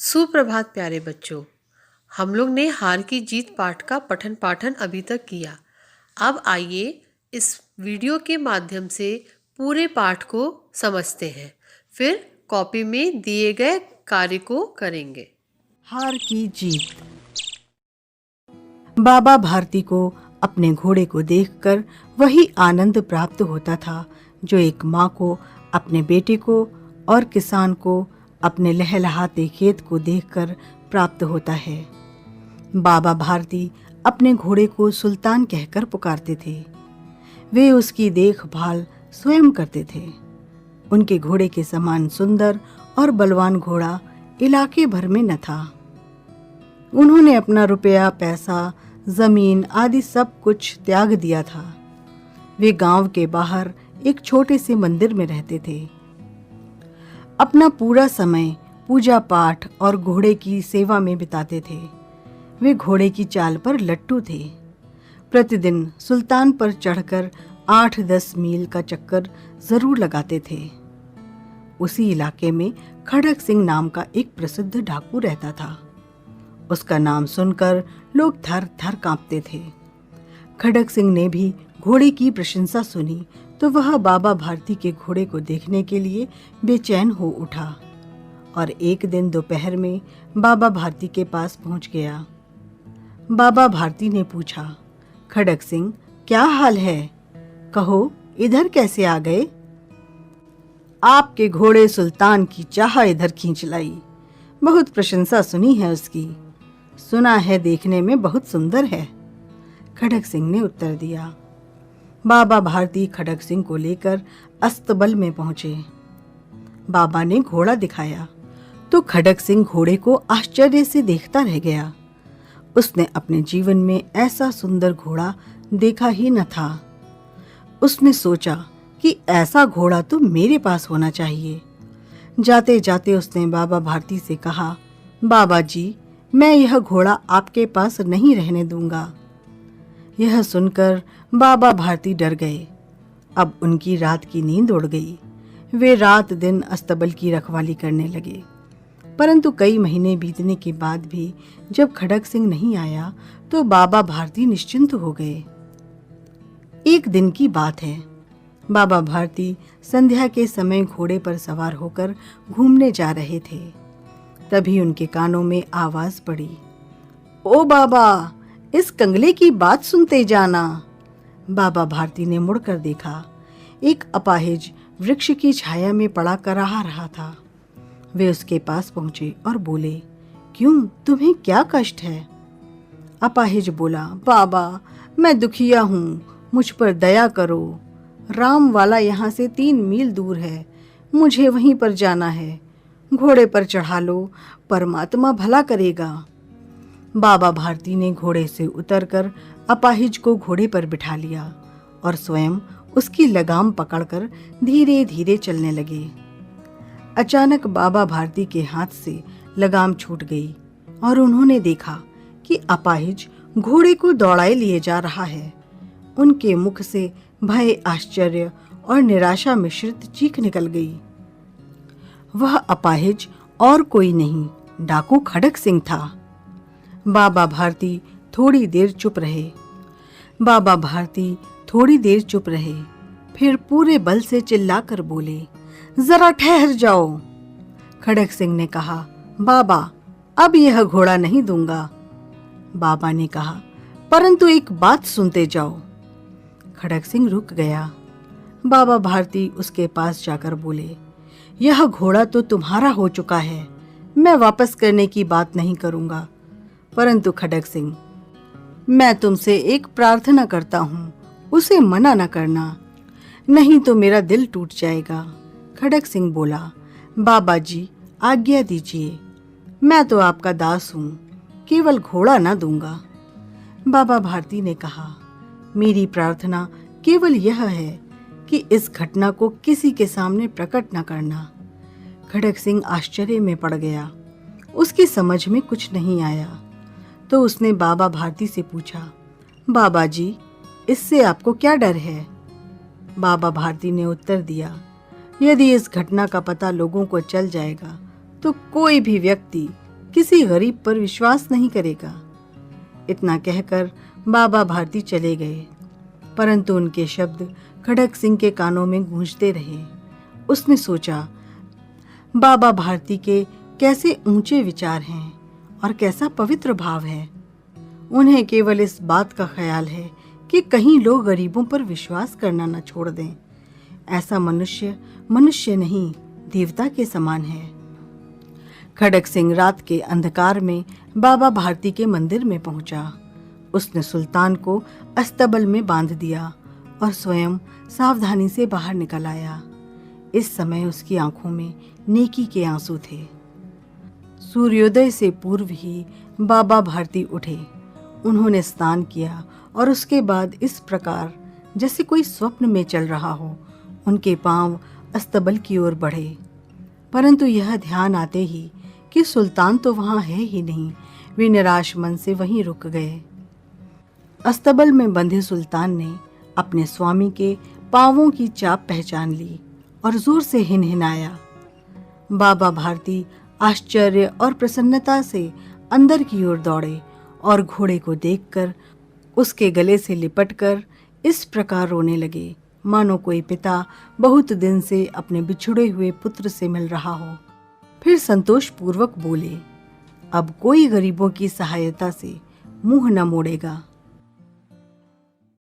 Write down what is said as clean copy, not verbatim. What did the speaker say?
सुप्रभात प्यारे बच्चों। हम लोग ने हार की जीत पाठ का पठन पाठन अभी तक किया। अब आइए इस वीडियो के माध्यम से पूरे पाठ को समझते हैं, फिर कॉपी में दिए गए कार्य को करेंगे। हार की जीत। बाबा भारती को अपने घोड़े को देखकर वही आनंद प्राप्त होता था जो एक माँ को अपने बेटे को और किसान को अपने लहलहाते खेत को देखकर प्राप्त होता है। बाबा भारती अपने घोड़े को सुल्तान कहकर पुकारते थे। वे उसकी देखभाल स्वयं करते थे। उनके घोड़े के समान सुंदर और बलवान घोड़ा इलाके भर में न था। उन्होंने अपना रुपया, पैसा, जमीन आदि सब कुछ त्याग दिया था। वे गांव के बाहर एक छोटे से मंदिर में रहते थे। अपना पूरा समय पूजा पाठ और घोड़े की सेवा में बिताते थे। वे घोड़े की चाल पर लट्टू थे। प्रतिदिन सुल्तान पर चढ़कर 8-10 मील का चक्कर जरूर लगाते थे। उसी इलाके में खड़क सिंह नाम का एक प्रसिद्ध डाकू रहता था। उसका नाम सुनकर लोग थर थर कांपते थे। खड़क सिंह ने भी घोड़े की प्रशंसा सुनी तो वह बाबा भारती के घोड़े को देखने के लिए बेचैन हो उठा और एक दिन दोपहर में बाबा भारती के पास पहुंच गया। बाबा भारती ने पूछा, खड़क सिंह, क्या हाल है? कहो, इधर कैसे आ गए? आपके घोड़े सुल्तान की चाह इधर खींच लाई। बहुत प्रशंसा सुनी है उसकी। सुना है देखने में बहुत सुंदर है, खड़क सिंह ने उत्तर दिया। बाबा भारती खड़क सिंह को लेकर अस्तबल में पहुंचे। बाबा ने घोड़ा दिखाया तो खड़क सिंह घोड़े को आश्चर्य से देखता रह गया। उसने अपने जीवन में ऐसा सुंदर घोड़ा देखा ही न था। उसने सोचा कि ऐसा घोड़ा तो मेरे पास होना चाहिए। जाते जाते उसने बाबा भारती से कहा, बाबा जी, मैं यह घोड़ा आपके पास नहीं रहने दूंगा। यह सुनकर बाबा भारती डर गए। अब उनकी रात की नींद उड़ गई। वे रात दिन अस्तबल की रखवाली करने लगे। परंतु कई महीने बीतने के बाद भी जब खड़क सिंह नहीं आया तो बाबा भारती निश्चिंत हो गए। एक दिन की बात है। बाबा भारती संध्या के समय घोड़े पर सवार होकर घूमने जा रहे थे। तभी उनके कानों में आवाज पड़ी, ओ बाबा, इस कंगले की बात सुनते जाना। बाबा भारती ने मुड़कर देखा। एक अपाहिज वृक्ष की छाया में पड़ा कराह रहा था। वे उसके पास पहुंचे और बोले, क्यों, तुम्हें क्या कष्ट है? अपाहिज बोला, बाबा, मैं दुखिया हूँ, मुझ पर दया करो। राम वाला यहाँ से 3 मील दूर है, मुझे वहीं पर जाना है। घोड़े पर चढ़ा लो, परमात्मा भला करेगा। बाबा भारती ने घोड़े से उतरकर अपाहिज को घोड़े पर बिठा लिया और स्वयं उसकी लगाम पकड़कर धीरे धीरे चलने लगे। अचानक बाबा भारती के हाथ से लगाम छूट गई और उन्होंने देखा कि अपाहिज घोड़े को दौड़ाए लिए जा रहा है। उनके मुख से भय, आश्चर्य और निराशा मिश्रित चीख निकल गई। वह अपाहिज और कोई नहीं, डाकू खड़क सिंह था। बाबा भारती थोड़ी देर चुप रहे। फिर पूरे बल से चिल्लाकर बोले, जरा ठहर जाओ। खड़क सिंह ने कहा, बाबा, अब यह घोड़ा नहीं दूंगा। बाबा ने कहा, परंतु एक बात सुनते जाओ। खड़क सिंह रुक गया। बाबा भारती उसके पास जाकर बोले, यह घोड़ा तो तुम्हारा हो चुका है, मैं वापस करने की बात नहीं करूंगा। परंतु खड़क सिंह, मैं तुमसे एक प्रार्थना करता हूँ, उसे मना न करना, नहीं तो मेरा दिल टूट जाएगा। खड़क सिंह बोला, बाबा जी, आज्ञा दीजिए, मैं तो आपका दास हूँ, केवल घोड़ा न दूंगा। बाबा भारती ने कहा, मेरी प्रार्थना केवल यह है कि इस घटना को किसी के सामने प्रकट न करना। खड़क सिंह आश्चर्य में पड़ गया। उसकी समझ में कुछ नहीं आया तो उसने बाबा भारती से पूछा, बाबा जी, इससे आपको क्या डर है? बाबा भारती ने उत्तर दिया, यदि इस घटना का पता लोगों को चल जाएगा तो कोई भी व्यक्ति किसी गरीब पर विश्वास नहीं करेगा। इतना कहकर बाबा भारती चले गए, परंतु उनके शब्द खड़क सिंह के कानों में गूंजते रहे। उसने सोचा, बाबा भारती के कैसे ऊंचे विचार हैं और कैसा पवित्र भाव है। उन्हें केवल इस बात का ख्याल है कि कहीं लोग गरीबों पर विश्वास करना न छोड़ दें। ऐसा मनुष्य मनुष्य नहीं, देवता के समान है। खड़क सिंह रात के अंधकार में बाबा भारती के मंदिर में पहुंचा। उसने सुल्तान को अस्तबल में बांध दिया और स्वयं सावधानी से बाहर निकल आया। इस समय उसकी आंखों में नेकी के आंसू थे। सूर्योदय से पूर्व ही बाबा भारती उठे। उन्होंने स्नान किया और उसके बाद इस प्रकार जैसे कोई स्वप्न में चल रहा हो उनके पांव अस्तबल की ओर बढ़े। परंतु यह ध्यान आते ही कि सुल्तान तो वहां है ही नहीं, वे निराश मन से वहीं रुक गए। अस्तबल में बंधे सुल्तान ने अपने स्वामी के पांवों की चाप पहचान ली और जोर से हिनहिनाया। बाबा भारती आश्चर्य और प्रसन्नता से अंदर की ओर दौड़े और घोड़े को देखकर उसके गले से लिपटकर इस प्रकार रोने लगे, मानो कोई पिता बहुत दिन से अपने बिछुड़े हुए पुत्र से मिल रहा हो। फिर संतोष पूर्वक बोले, अब कोई गरीबों की सहायता से मुंह न मोड़ेगा।